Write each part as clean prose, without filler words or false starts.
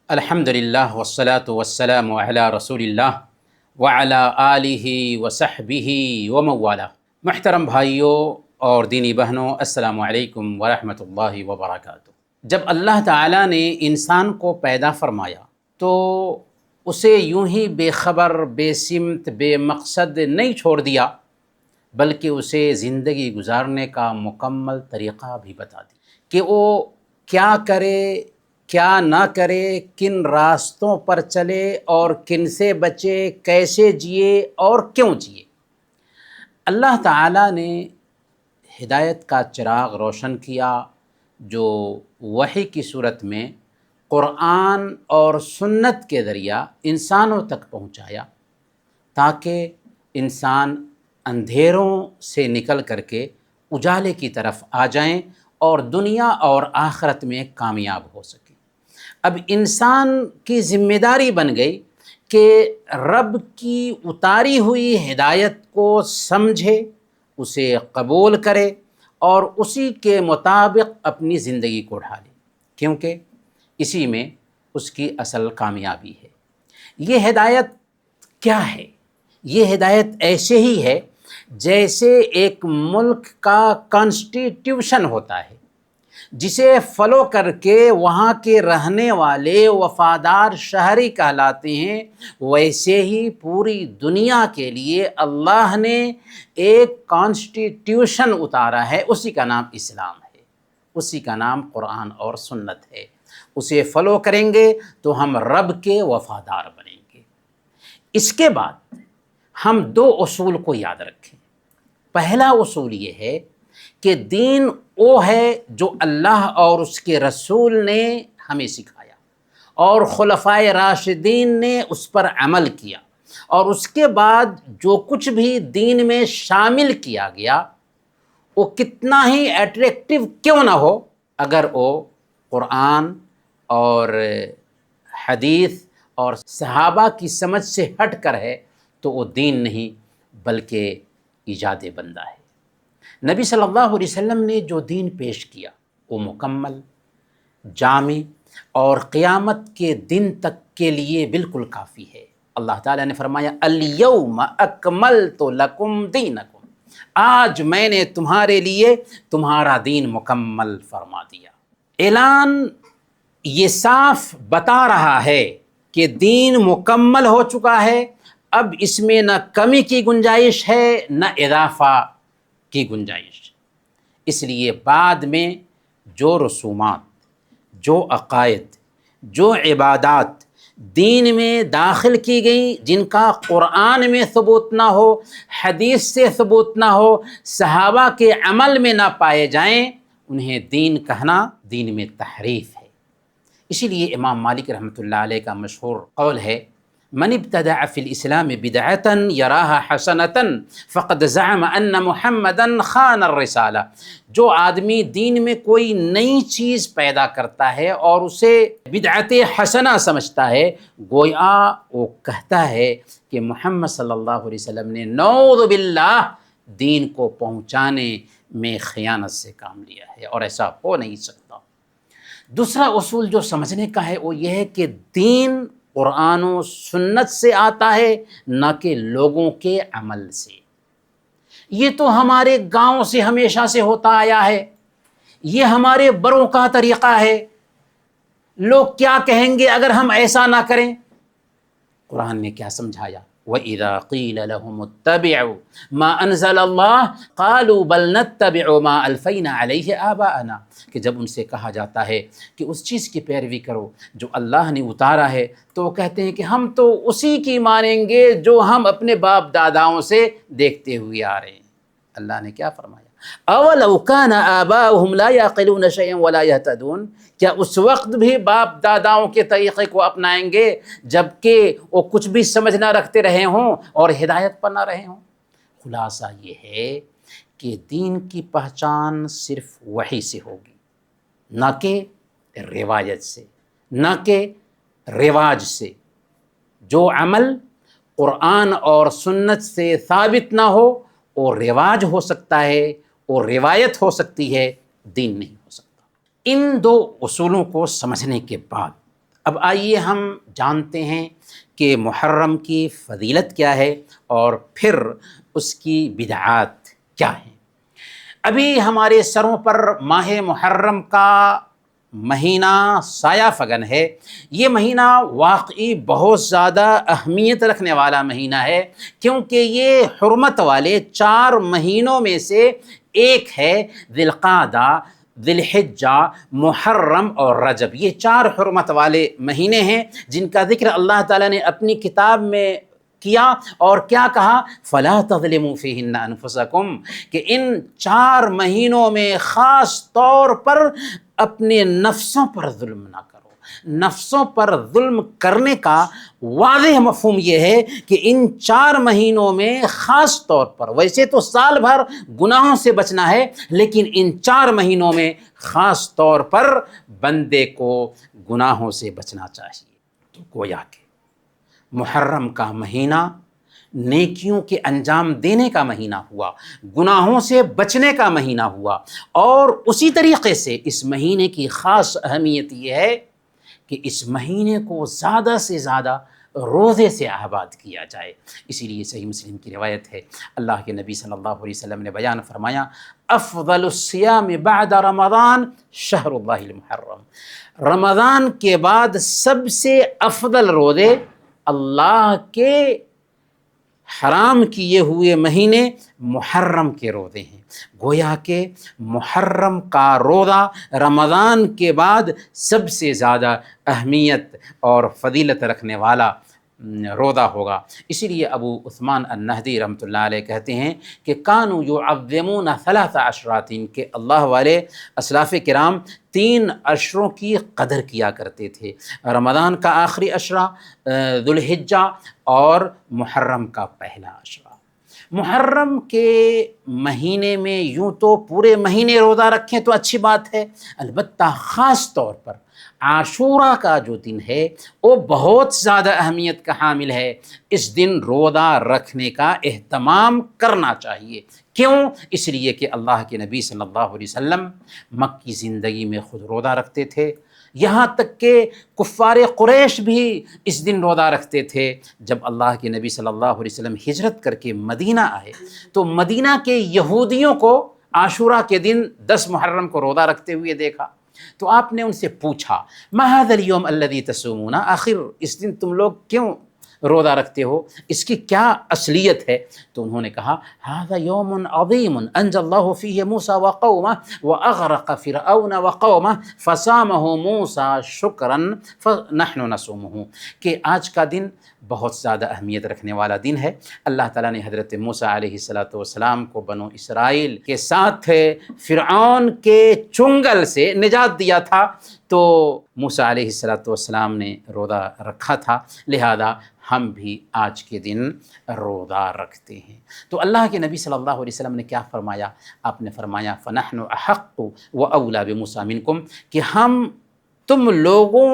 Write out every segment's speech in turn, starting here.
الحمدللہ والصلاة والسلام علی رسول اللہ وعلی آلہ وصحبہ ومن والہ۔ محترم بھائیوں اور دینی بہنوں، السلام علیکم ورحمۃ اللہ وبرکاتہ۔ جب اللہ تعالیٰ نے انسان کو پیدا فرمایا تو اسے یوں ہی بے خبر، بے سمت، بے مقصد نہیں چھوڑ دیا، بلکہ اسے زندگی گزارنے کا مکمل طریقہ بھی بتا دیا کہ وہ کیا کرے، کیا نہ کرے، کن راستوں پر چلے اور کن سے بچے، کیسے جیے اور کیوں جیے۔ اللہ تعالیٰ نے ہدایت کا چراغ روشن کیا جو وحی کی صورت میں قرآن اور سنت کے ذریعہ انسانوں تک پہنچایا، تاکہ انسان اندھیروں سے نکل کر کے اجالے کی طرف آ جائیں اور دنیا اور آخرت میں کامیاب ہو سکیں۔ اب انسان کی ذمہ داری بن گئی کہ رب کی اتاری ہوئی ہدایت کو سمجھے، اسے قبول کرے اور اسی کے مطابق اپنی زندگی کو ڈھالے، کیونکہ اسی میں اس کی اصل کامیابی ہے۔ یہ ہدایت کیا ہے؟ یہ ہدایت ایسے ہی ہے جیسے ایک ملک کا کانسٹیٹیوشن ہوتا ہے، جسے فالو کر کے وہاں کے رہنے والے وفادار شہری کہلاتے ہیں، ویسے ہی پوری دنیا کے لیے اللہ نے ایک کانسٹیٹیوشن اتارا ہے، اسی کا نام اسلام ہے، اسی کا نام قرآن اور سنت ہے۔ اسے فالو کریں گے تو ہم رب کے وفادار بنیں گے۔ اس کے بعد ہم دو اصول کو یاد رکھیں۔ پہلا اصول یہ ہے کہ دین وہ ہے جو اللہ اور اس کے رسول نے ہمیں سکھایا اور خلفائے راشدین نے اس پر عمل کیا، اور اس کے بعد جو کچھ بھی دین میں شامل کیا گیا وہ کتنا ہی اٹریکٹیو کیوں نہ ہو، اگر وہ قرآن اور حدیث اور صحابہ کی سمجھ سے ہٹ کر ہے تو وہ دین نہیں بلکہ ایجاد بندہ ہے۔ نبی صلی اللہ علیہ وسلم نے جو دین پیش کیا وہ مکمل، جامع اور قیامت کے دن تک کے لیے بالکل کافی ہے۔ اللہ تعالیٰ نے فرمایا الیوم اکملت لکم دینکم، آج میں نے تمہارے لیے تمہارا دین مکمل فرما دیا۔ اعلان یہ صاف بتا رہا ہے کہ دین مکمل ہو چکا ہے، اب اس میں نہ کمی کی گنجائش ہے نہ اضافہ کی گنجائش۔ اس لیے بعد میں جو رسومات، جو عقائد، جو عبادات دین میں داخل کی گئیں جن کا قرآن میں ثبوت نہ ہو، حدیث سے ثبوت نہ ہو، صحابہ کے عمل میں نہ پائے جائیں، انہیں دین کہنا دین میں تحریف ہے۔ اسی لیے امام مالک رحمۃ اللہ علیہ کا مشہور قول ہے من ابتدع فی الاسلام بدعتا یراها حسنتا فقد زعم ان محمدا خان الرسالہ۔ جو آدمی دین میں کوئی نئی چیز پیدا کرتا ہے اور اسے بدعت حسنہ سمجھتا ہے، گویا وہ کہتا ہے کہ محمد صلی اللہ علیہ وسلم نے نعوذ باللہ دین کو پہنچانے میں خیانت سے کام لیا ہے، اور ایسا ہو نہیں سکتا۔ دوسرا اصول جو سمجھنے کا ہے وہ یہ ہے کہ دین قرآن و سنت سے آتا ہے، نہ کہ لوگوں کے عمل سے۔ یہ تو ہمارے گاؤں سے ہمیشہ سے ہوتا آیا ہے، یہ ہمارے بڑوں کا طریقہ ہے۔ لوگ کیا کہیں گے اگر ہم ایسا نہ کریں؟ قرآن نے کیا سمجھایا؟ وَإِذَا قِيلَ لَهُمُ اتَّبِعُوا مَا أَنزَلَ اللَّهُ قَالُوا بَلْ نَتَّبِعُ مَا أَلْفَيْنَا عَلَيْهِ آبَاءَنَا، کہ جب ان سے کہا جاتا ہے کہ اس چیز کی پیروی کرو جو اللہ نے اتارا ہے، تو وہ کہتے ہیں کہ ہم تو اسی کی مانیں گے جو ہم اپنے باپ داداؤں سے دیکھتے ہوئے آ رہے ہیں۔ اللہ نے کیا فرمایا؟ اولو کان آباؤہم لا یعقلون شیئا ولا یہتدون، کیا اس وقت بھی باپ داداؤں کے طریقے کو اپنائیں گے جبکہ وہ کچھ بھی سمجھ نہ رکھتے رہے ہوں اور ہدایت پر نہ رہے ہوں؟ خلاصہ یہ ہے کہ دین کی پہچان صرف وحی سے ہوگی، نہ کہ روایت سے، نہ کہ رواج سے۔ جو عمل قرآن اور سنت سے ثابت نہ ہو وہ رواج ہو سکتا ہے، وہ روایت ہو سکتی ہے، دین نہیں ہو سکتا۔ ان دو اصولوں کو سمجھنے کے بعد اب آئیے ہم جانتے ہیں کہ محرم کی فضیلت کیا ہے اور پھر اس کی بدعات کیا ہیں۔ ابھی ہمارے سروں پر ماہ محرم کا مہینہ سایہ فگن ہے۔ یہ مہینہ واقعی بہت زیادہ اہمیت رکھنے والا مہینہ ہے، کیونکہ یہ حرمت والے 4 مہینوں میں سے ایک ہے۔ ذی القعدہ، ذی الحجہ، محرم اور رجب، یہ 4 حرمت والے مہینے ہیں جن کا ذکر اللہ تعالیٰ نے اپنی کتاب میں کیا، اور کیا کہا؟ فَلَا تَظْلِمُوا فِيهِنَّ أَنفُسَكُمْ، کہ ان 4 مہینوں میں خاص طور پر اپنے نفسوں پر ظلم نہ کرو۔ نفسوں پر ظلم کرنے کا واضح مفہوم یہ ہے کہ ان 4 مہینوں میں خاص طور پر، ویسے تو سال بھر گناہوں سے بچنا ہے، لیکن ان 4 مہینوں میں خاص طور پر بندے کو گناہوں سے بچنا چاہیے۔ تو گویا کہ محرم کا مہینہ نیکیوں کے انجام دینے کا مہینہ ہوا، گناہوں سے بچنے کا مہینہ ہوا، اور اسی طریقے سے اس مہینے کی خاص اہمیت یہ ہے کہ اس مہینے کو زیادہ سے زیادہ روزے سے آباد کیا جائے۔ اسی لیے صحیح مسلم کی روایت ہے، اللہ کے نبی صلی اللہ علیہ وسلم نے بیان فرمایا، افضل الصیام بعد رمضان شہر اللہ المحرم، رمضان کے بعد سب سے افضل روزے اللہ کے حرام کیے ہوئے مہینے محرم کے روزے ہیں۔ گویا کہ محرم کا روزہ رمضان کے بعد سب سے زیادہ اہمیت اور فضیلت رکھنے والا روزہ ہوگا۔ اسی لیے ابو عثمان النہدی رحمۃ اللہ علیہ کہتے ہیں کہ کانوا یعظمون 3 عشرات، کہ اللہ والے اسلاف کرام 3 عشروں کی قدر کیا کرتے تھے، رمضان کا آخری عشرہ، ذو الحجہ اور محرم کا پہلا عشرہ۔ محرم کے مہینے میں یوں تو پورے مہینے روزہ رکھیں تو اچھی بات ہے، البتہ خاص طور پر عاشورہ کا جو دن ہے وہ بہت زیادہ اہمیت کا حامل ہے۔ اس دن روزہ رکھنے کا اہتمام کرنا چاہیے۔ کیوں؟ اس لیے کہ اللہ کے نبی صلی اللہ علیہ وسلم مکی زندگی میں خود روزہ رکھتے تھے، یہاں تک کہ کفار قریش بھی اس دن روزہ رکھتے تھے۔ جب اللہ کے نبی صلی اللہ علیہ وسلم ہجرت کر کے مدینہ آئے تو مدینہ کے یہودیوں کو عاشورہ کے دن 10 محرم کو روزہ رکھتے ہوئے دیکھا، تو آپ نے ان سے پوچھا، ما هذا اليوم الذي تصومون، آخر اس دن تم لوگ کیوں روزہ رکھتے ہو، اس کی کیا اصلیت ہے؟ تو انہوں نے کہا، هذا يوم عظيم انجى الله فيه موسى وقومه واغرق فرعون وقومه فصامه موسى شكرا فنحن نصومه، کہ آج کا دن بہت زیادہ اہمیت رکھنے والا دن ہے۔ اللہ تعالیٰ نے حضرت موسیٰ علیہ السلام کو بنو اسرائیل کے ساتھ فرعون کے چنگل سے نجات دیا تھا، تو موسیٰ علیہ السلام نے روزہ رکھا تھا، لہذا ہم بھی آج کے دن روزہ رکھتے ہیں۔ تو اللہ کے نبی صلی اللہ علیہ وسلم نے کیا فرمایا؟ آپ نے فرمایا، فَنَحْنُ أَحَقُّ وَأَوْلَى بِمُوسَىٰ مِنْكُمْ، کہ ہم تم لوگوں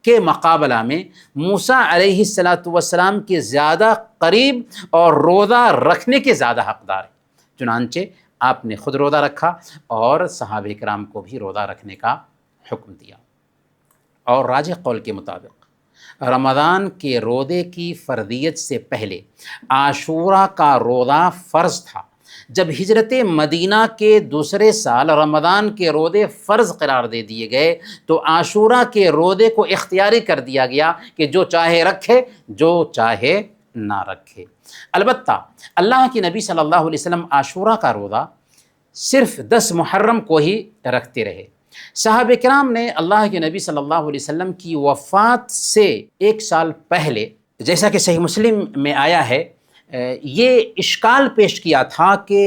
کے مقابلہ میں موسیٰ علیہ السلام کے زیادہ قریب اور روزہ رکھنے کے زیادہ حقدار ہیں۔ چنانچہ آپ نے خود روزہ رکھا اور صحابہ کرام کو بھی روزہ رکھنے کا حکم دیا۔ اور راجح قول کے مطابق رمضان کے روزے کی فرضیت سے پہلے عاشورہ کا روزہ فرض تھا۔ جب ہجرت مدینہ کے دوسرے سال رمضان کے روزے فرض قرار دے دیے گئے تو عاشورہ کے روزے کو اختیاری کر دیا گیا کہ جو چاہے رکھے، جو چاہے نہ رکھے۔ البتہ اللہ کے نبی صلی اللہ علیہ وسلم عاشورہ کا روزہ صرف 10 محرم کو ہی رکھتے رہے۔ صحابہ کرام نے اللہ کے نبی صلی اللہ علیہ وسلم کی وفات سے 1 سال پہلے، جیسا کہ صحیح مسلم میں آیا ہے، یہ اشکال پیش کیا تھا کہ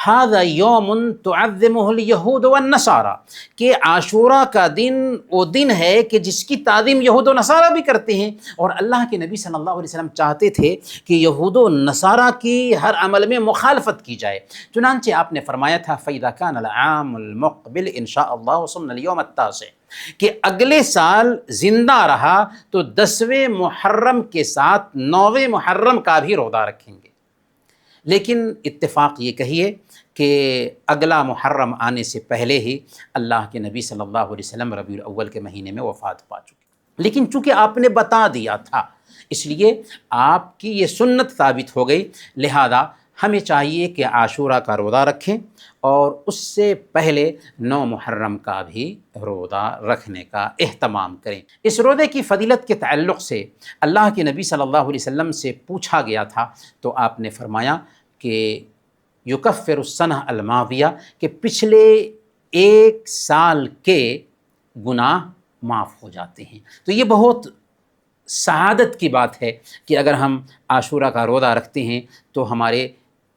ھذا یوم تعظمہ الیہود والنصارى، کہ عاشورہ کا دن وہ دن ہے کہ جس کی تعظیم یہود و نصارہ بھی کرتے ہیں، اور اللہ کے نبی صلی اللہ علیہ وسلم چاہتے تھے کہ یہود و نصارہ کی ہر عمل میں مخالفت کی جائے۔ چنانچہ آپ نے فرمایا تھا، فَإِذَا كَانَ الْعَامُ الْمُقْبِلُ إِنْ شَاءَ اللَّهُ صُمْنَا الْيَوْمَ التَّاسِعَ، کہ اگلے سال زندہ رہا تو 10ویں محرم کے ساتھ 9ویں محرم کا بھی روزہ رکھیں گے۔ لیکن اتفاق یہ کہیے کہ اگلا محرم آنے سے پہلے ہی اللہ کے نبی صلی اللہ علیہ وسلم ربیع الاول کے مہینے میں وفات پا چکے۔ لیکن چونکہ آپ نے بتا دیا تھا اس لیے آپ کی یہ سنت ثابت ہو گئی، لہذا ہمیں چاہیے کہ عاشورہ کا روزہ رکھیں اور اس سے پہلے 9 محرم کا بھی روزہ رکھنے کا اہتمام کریں۔ اس روزے کی فضیلت کے تعلق سے اللہ کے نبی صلی اللہ علیہ وسلم سے پوچھا گیا تھا تو آپ نے فرمایا کہ یکفر السنہ الماضیہ، کہ پچھلے 1 سال کے گناہ معاف ہو جاتے ہیں۔ تو یہ بہت سعادت کی بات ہے کہ اگر ہم عاشورہ کا روزہ رکھتے ہیں تو ہمارے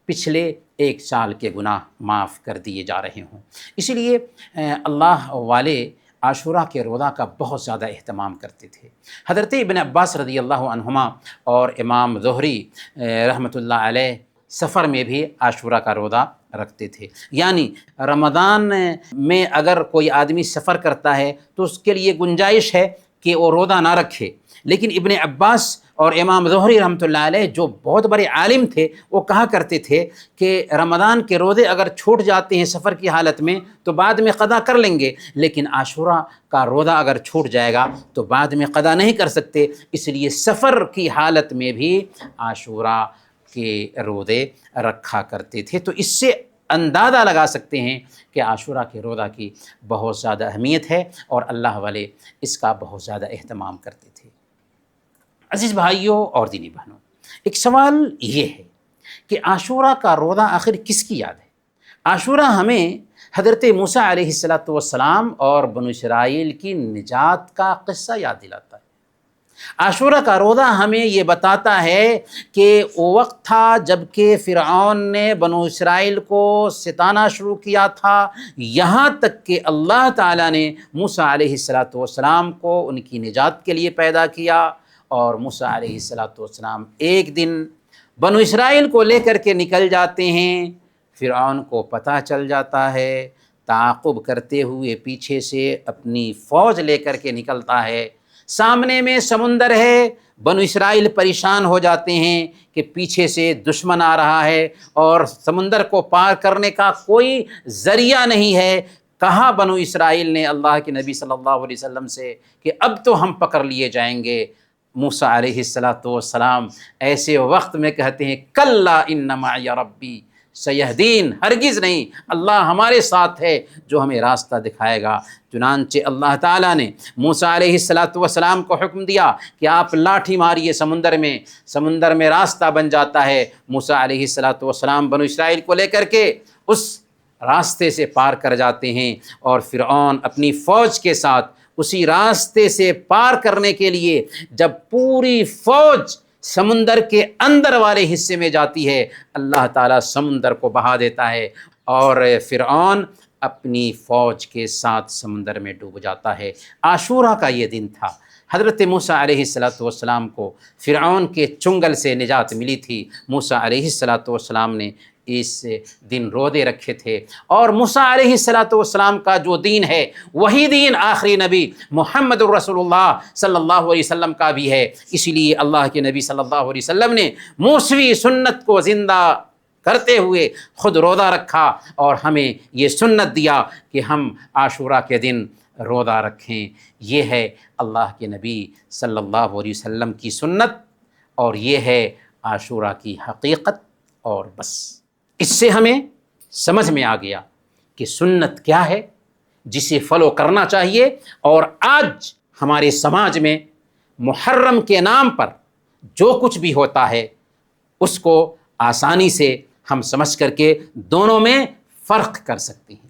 پچھلے 1 سال کے گناہ معاف کر دیے جا رہے ہوں۔ اسی لیے اللہ والے عاشورہ کے روزہ کا بہت زیادہ اہتمام کرتے تھے۔ حضرت ابن عباس رضی اللہ عنہما اور امام زہری رحمۃ اللہ علیہ سفر میں بھی عاشورہ کا روزہ رکھتے تھے، یعنی رمضان میں اگر کوئی آدمی سفر کرتا ہے تو اس کے لیے گنجائش ہے کہ وہ روزہ نہ رکھے، لیکن ابن عباس اور امام زہری رحمۃ اللہ علیہ جو بہت بڑے عالم تھے وہ کہا کرتے تھے کہ رمضان کے روزے اگر چھوٹ جاتے ہیں سفر کی حالت میں تو بعد میں قضا کر لیں گے، لیکن عاشورہ کا روزہ اگر چھوٹ جائے گا تو بعد میں قضا نہیں کر سکتے، اس لیے سفر کی حالت میں بھی عاشورہ کے روزے رکھا کرتے تھے۔ تو اس سے اندازہ لگا سکتے ہیں کہ عاشورہ کے روزہ کی بہت زیادہ اہمیت ہے اور اللہ والے اس کا بہت زیادہ اہتمام کرتے تھے۔ عزیز بھائیوں اور دینی بہنوں، ایک سوال یہ ہے کہ عاشورہ کا روزہ آخر کس کی یاد ہے؟ عاشورہ ہمیں حضرت موسیٰ علیہ السلام اور بنو اسرائیل کی نجات کا قصہ یاد دلاتا ہے۔ عاشورہ کا روزہ ہمیں یہ بتاتا ہے کہ وہ وقت تھا جب کہ فرعون نے بنو اسرائیل کو ستانا شروع کیا تھا، یہاں تک کہ اللہ تعالیٰ نے موسیٰ علیہ السلام کو ان کی نجات کے لیے پیدا کیا، اور موسیٰ علیہ السلام ایک دن بنو اسرائیل کو لے کر کے نکل جاتے ہیں، فرعون کو پتہ چل جاتا ہے، تعاقب کرتے ہوئے پیچھے سے اپنی فوج لے کر کے نکلتا ہے، سامنے میں سمندر ہے، بنو اسرائیل پریشان ہو جاتے ہیں کہ پیچھے سے دشمن آ رہا ہے اور سمندر کو پار کرنے کا کوئی ذریعہ نہیں ہے۔ کہا بنو اسرائیل نے اللہ کے نبی صلی اللہ علیہ وسلم سے کہ اب تو ہم پکڑ لیے جائیں گے۔ موسیٰ علیہ السلام ایسے وقت میں کہتے ہیں کلا ان معی ربی سیہدین، ہرگز نہیں، اللہ ہمارے ساتھ ہے جو ہمیں راستہ دکھائے گا۔ چنانچہ اللہ تعالیٰ نے موسیٰ علیہ السلام کو حکم دیا کہ آپ لاٹھی ماریے سمندر میں راستہ بن جاتا ہے۔ موسیٰ علیہ السلام بنو اسرائیل کو لے کر کے اس راستے سے پار کر جاتے ہیں، اور فرعون اپنی فوج کے ساتھ اسی راستے سے پار کرنے کے لیے جب پوری فوج سمندر کے اندر والے حصے میں جاتی ہے، اللہ تعالیٰ سمندر کو بہا دیتا ہے اور فرعون اپنی فوج کے ساتھ سمندر میں ڈوب جاتا ہے۔ عاشورہ کا یہ دن تھا۔ حضرت موسیٰ علیہ السلام کو فرعون کے چنگل سے نجات ملی تھی۔ موسیٰ علیہ السلام نے اس دن روزے رکھے تھے، اور موسیٰ علیہ السلام کا جو دین ہے وہی دین آخری نبی محمد الرسول اللہ صلی اللہ علیہ وسلم کا بھی ہے۔ اسی لیے اللہ کے نبی صلی اللہ علیہ وسلم نے موسوی سنت کو زندہ کرتے ہوئے خود روزہ رکھا اور ہمیں یہ سنت دیا کہ ہم عاشورہ کے دن روزہ رکھیں۔ یہ ہے اللہ کے نبی صلی اللہ علیہ وسلم کی سنت، اور یہ ہے عاشورہ کی حقیقت، اور بس اس سے ہمیں سمجھ میں آ گیا کہ سنت کیا ہے جسے فالو کرنا چاہیے۔ اور آج ہمارے سماج میں محرم کے نام پر جو کچھ بھی ہوتا ہے اس کو آسانی سے ہم سمجھ کر کے دونوں میں فرق کر سکتے ہیں۔